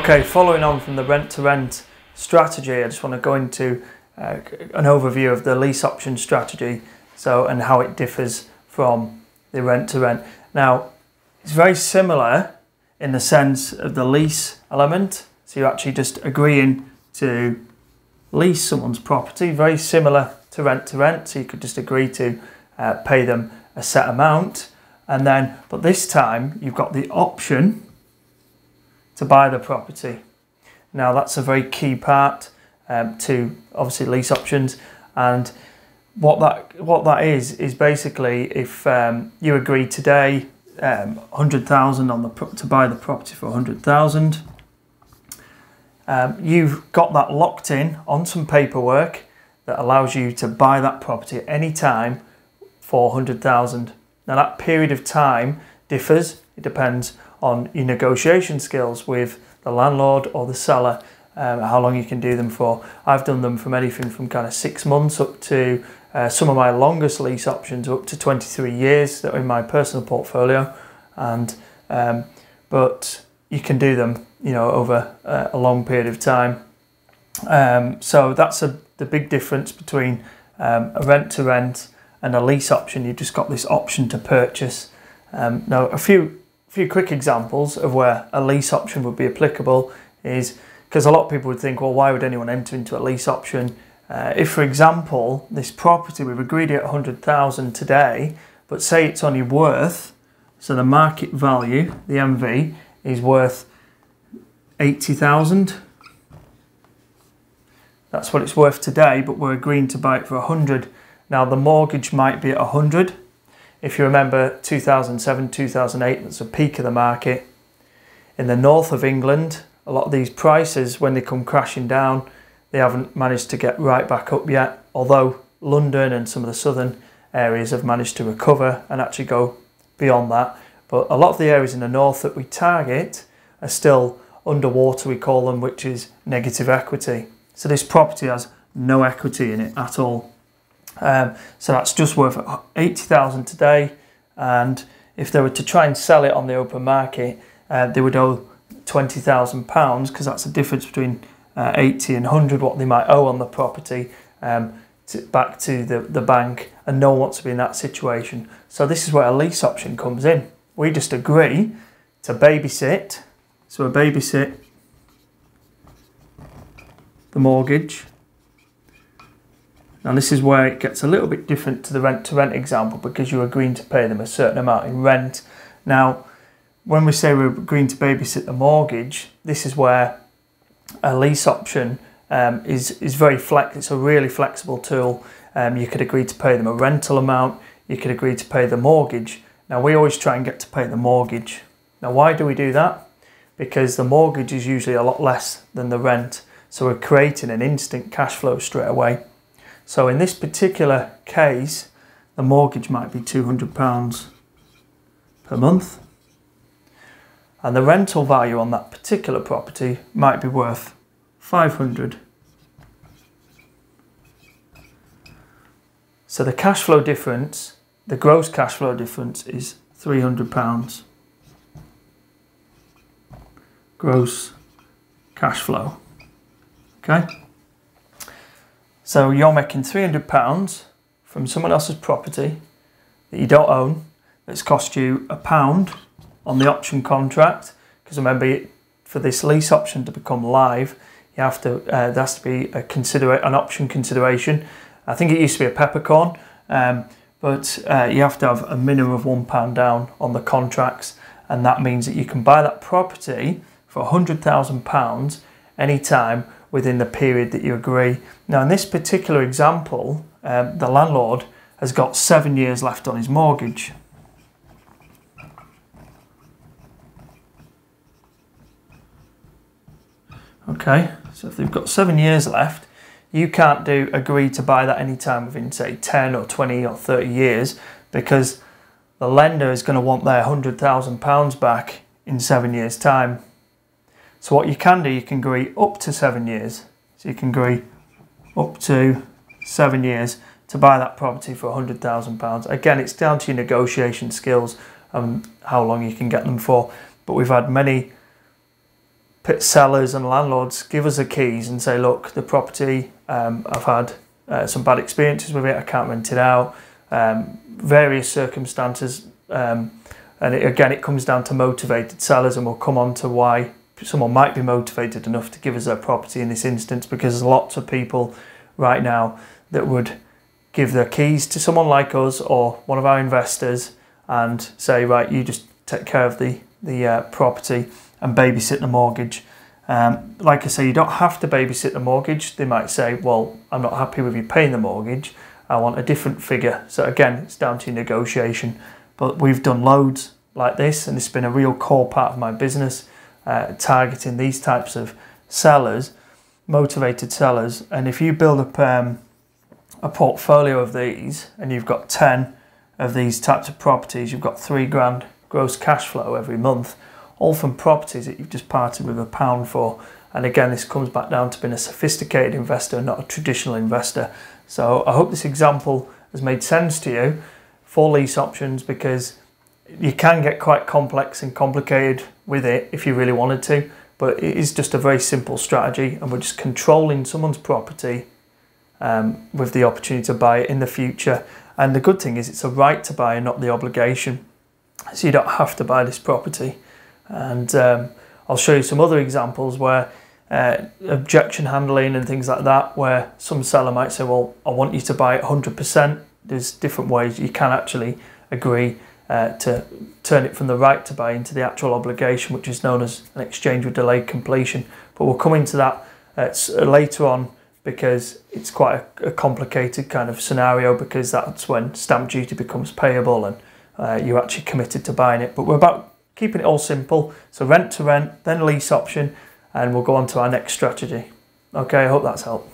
Okay, following on from the rent-to-rent strategy, I just want to go into an overview of the lease option strategy, and how it differs from the rent-to-rent. Now, it's very similar in the sense of the lease element. So you're actually just agreeing to lease someone's property, very similar to rent-to-rent. So you could just agree to pay them a set amount, but this time you've got the option to buy the property. Now that's a very key part to obviously lease options, and what that is basically if you agree today 100,000 to buy the property for 100,000, you've got that locked in on some paperwork that allows you to buy that property at any time for 100,000. Now that period of time differs. It depends on your negotiation skills with the landlord or the seller, how long you can do them for. I've done them from anything from kind of 6 months up to some of my longest lease options up to 23 years that are in my personal portfolio, but you can do them, over a long period of time. So that's the big difference between a rent-to-rent and a lease option. You've just got this option to purchase. Now, a few quick examples of where a lease option would be applicable is because a lot of people would think, well, why would anyone enter into a lease option? If, for example, this property, we've agreed it at 100,000 today, but say it's only worth, so the market value, the MV, is worth 80,000. That's what it's worth today, but we're agreeing to buy it for 100. Now the mortgage might be at 100. If you remember 2007, 2008, that's a peak of the market. In the north of England, a lot of these prices, when they come crashing down, they haven't managed to get right back up yet, although London and some of the southern areas have managed to recover and actually go beyond that. But a lot of the areas in the north that we target are still underwater, we call them, which is negative equity. So this property has no equity in it at all. So that's just worth 80,000 today, and if they were to try and sell it on the open market, they would owe £20,000, because that's the difference between 80 and 100, what they might owe on the property, back to the bank, and no one wants to be in that situation. So this is where a lease option comes in. We just agree to babysit, so a babysit the mortgage. Now this is where it gets a little bit different to the rent-to-rent example, because you're agreeing to pay them a certain amount in rent. Now, when we say we're agreeing to babysit the mortgage, this is where a lease option is very it's a really flexible tool. You could agree to pay them a rental amount, you could agree to pay the mortgage. Now we always try and get to pay the mortgage. Now why do we do that? Because the mortgage is usually a lot less than the rent, so we're creating an instant cash flow straight away. So in this particular case, the mortgage might be £200 per month, and the rental value on that particular property might be worth 500. So the cash flow difference, the gross cash flow difference, is £300. Gross cash flow. Okay? So you're making £300 from someone else's property that you don't own, that's cost you £1 on the option contract, because remember, for this lease option to become live, you have to there has to be an option consideration. I think it used to be a peppercorn, but you have to have a minimum of £1 down on the contracts, and that means that you can buy that property for £100,000 anytime within the period that you agree. Now in this particular example, the landlord has got 7 years left on his mortgage. Okay, so if they've got 7 years left, you can't agree to buy that anytime within, say, 10 or 20 or 30 years, because the lender is going to want their £100,000 back in 7 years' time. So what you can do, you can agree up to 7 years. So you can agree up to 7 years to buy that property for £100,000. Again, it's down to your negotiation skills and how long you can get them for. But we've had many sellers and landlords give us the keys and say, look, the property, I've had some bad experiences with it, I can't rent it out, various circumstances, and again, it comes down to motivated sellers, and we'll come on to why someone might be motivated enough to give us their property in this instance, because there's lots of people right now that would give their keys to someone like us or one of our investors and say, right, you just take care of the property and babysit the mortgage. Like I say, you don't have to babysit the mortgage. They might say, well, I'm not happy with you paying the mortgage, I want a different figure. So again, it's down to negotiation. But we've done loads like this, and it's been a real core part of my business, targeting these types of sellers, motivated sellers. And if you build up a portfolio of these, and you've got 10 of these types of properties, you've got £3,000 gross cash flow every month, all from properties that you've just parted with £1 for. And again, this comes back down to being a sophisticated investor, not a traditional investor. So I hope this example has made sense to you for lease options, because you can get quite complex and complicated with it if you really wanted to, but it is just a very simple strategy, and we're just controlling someone's property with the opportunity to buy it in the future. And the good thing is it's a right to buy and not the obligation, so you don't have to buy this property. And I'll show you some other examples where objection handling and things like that, where some seller might say, well, I want you to buy it 100%. There's different ways you can actually agree to turn it from the right to buy into the actual obligation, which is known as an exchange with delayed completion. But we'll come into that later on, because it's quite a complicated kind of scenario, because that's when stamp duty becomes payable and you're actually committed to buying it. But we're about keeping it all simple. So rent to rent, then lease option, and we'll go on to our next strategy. Okay, I hope that's helped.